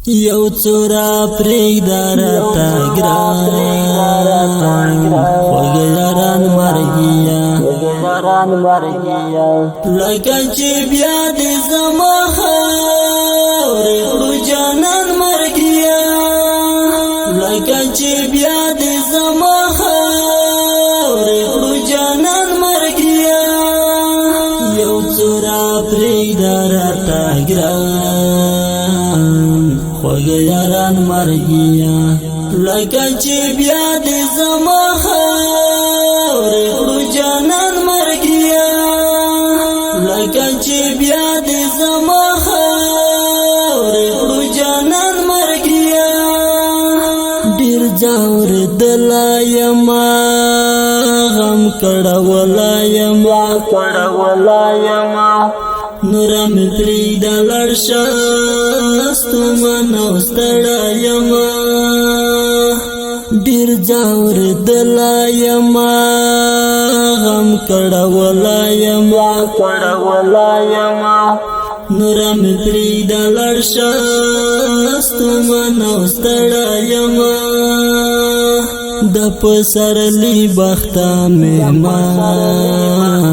یو څورا پرېږده راته ګران خوږه یاران مرګیه لکه چې بیا دې زما خاورې کړو جانان مرګیه لکه چې بیا دې زما خاورې کړو جانان مرګیه یو څورا پرېږده راته ګران خوږه یاران مرګیه لکه چې بیا دې زما خاورې کړو جانان مرګیه لکه چې بیا دې زما خاورې کړو جانان مرګیه ډېر ځورېدلی یمه غم کړولی یمه نوره مې پرېږده لاړ شه ستومانه او ستړی یمه ډېر ځورېدلی یمه غم کړولی یمه نوره مې پرېږده لاړ شه ستومانه او ستړی یمه د پسرلی بخته مهمان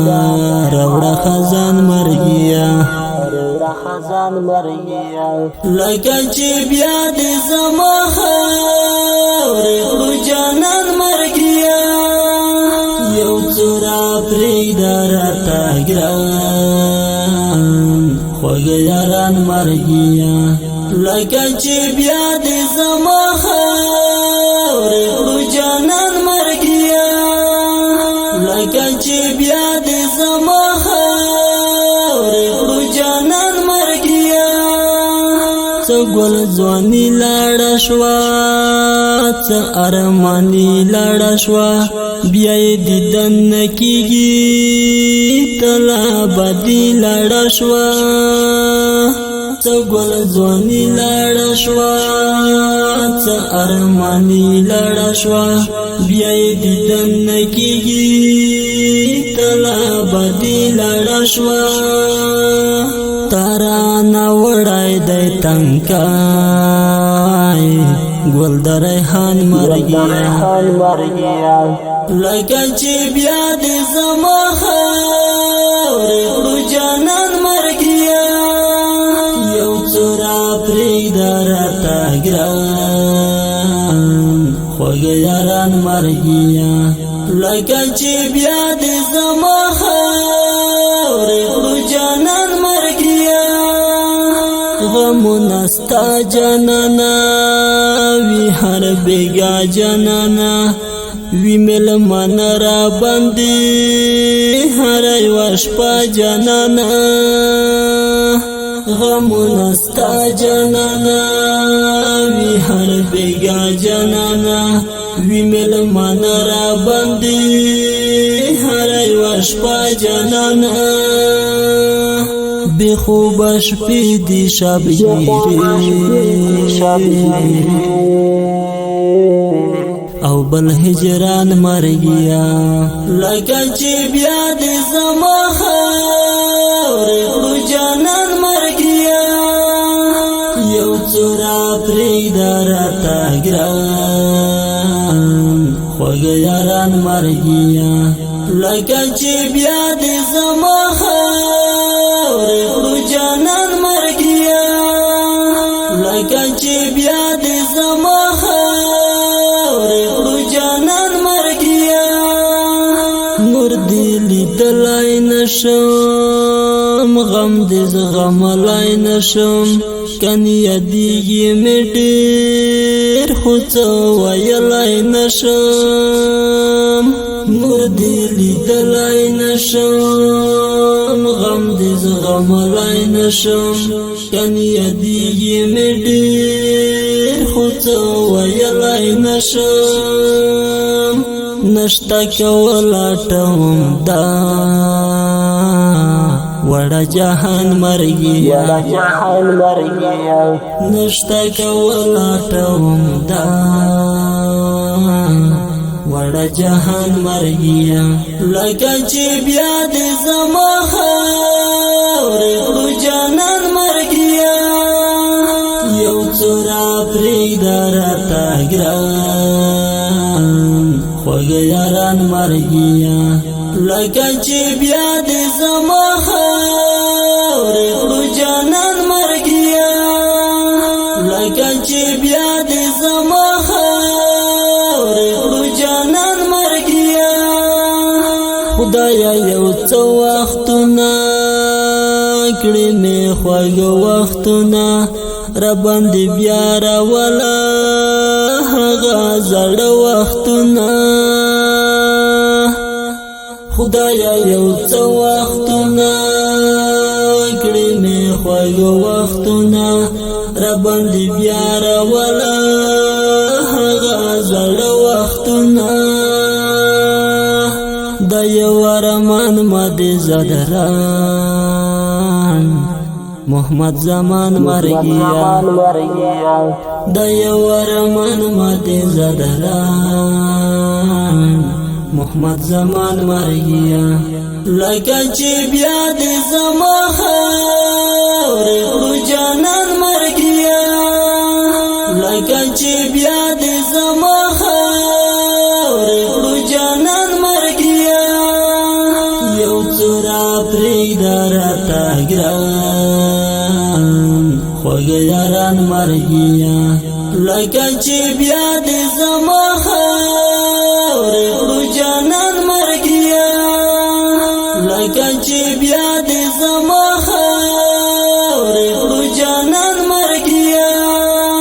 راوړه خزان مرګیه لکه چې بیا دې زما خاورې کړو جانان مرګیه یو څورا پرېږده راته ګران خوږه یاران مرګیه لکه چې بیا دې زما خاورې کړو جانان مرګیه لکه چې بیا دې زما خاورې کړو جانان مرګیه څه ګل ځواني لاړه شوه څه ارماني لاړه شوه بیا یې دیدن نه کېږي تله بدي لاړه شوه څه ګل ځواني لاړه شوه څه ارماني لاړه شوه بیا یې دیدن نه کېږي تله بدي لاړه شوه ترانه وړی دی تنکای ګل د ریحان مرګیه لکه چې بیا دې زما خاورې کړو جانان مرګیه یو څورا پرېږده راته ګران خوږه یاران مرګیه لکه چې بیا دې زما خاورې کړو جانان مرګیه غمونه ستا جانانه وي هر بېګا جانانه وی مېلمانه راباندې هره یوه شپه جانانه غمونه ستا جانانه وي هر بېګا جانانه وی مېلمانه راباندې هره یوه شپه جانانه بې خوبه شپې دي شبګیرې او بل هجران مرګیه لکه چې بیا دې زما خاورې کړو جانان مرګیه یو څورا پرېږده راته ګران خوږه یاران مرګیه لکه چې بیا دې زما خاورې کړو جانان مرګیه لکه چې بیا دې زما خاورې کړو جانان مرګیه نور دې لیدلی نشم غم دې زغملی نشم کني یادېږي مې ډېر خو څه ویلی نشم نور دې لیدلی نشم غم دې زغملی نشم کني یادېږي مې ډېر خو څه ویلی نشم نشته کوله ټوم دا وړه جهان مرګیه نشته کوله ټوم دا وړه جهان مرګیه لکه چې بیا دې زما خاورې کړو جانان مرګیه یو څو را پریږده راته ګران خوږه یاران مرګیه لکه چې بیا دې زما خاورې کړو جانان مرګیه لکه چې بیا دې زما خاورې کړو جانان مرګیه خدایا یو څه وختونه کړي مې خوږه وختونه راباندې بیا راوله هغه زړه وختونه خدایا یو څه وختونه کړي مې خوږه وختونه راباندې بیا راوله هغه زړه وختونه د یو ارمان مده زدران محمد زمان مرګیا د یو ارمان مده زدران محمد زمان مرګیا لکه چې بیا دې زما خاورې کړو جانان مرګیا لکه چې بیا دې زما خاورې کړو جانان مرګیا یو څه را پرېږده راته ګران خوږه یاران مرګیا لکه چې بیا دې زما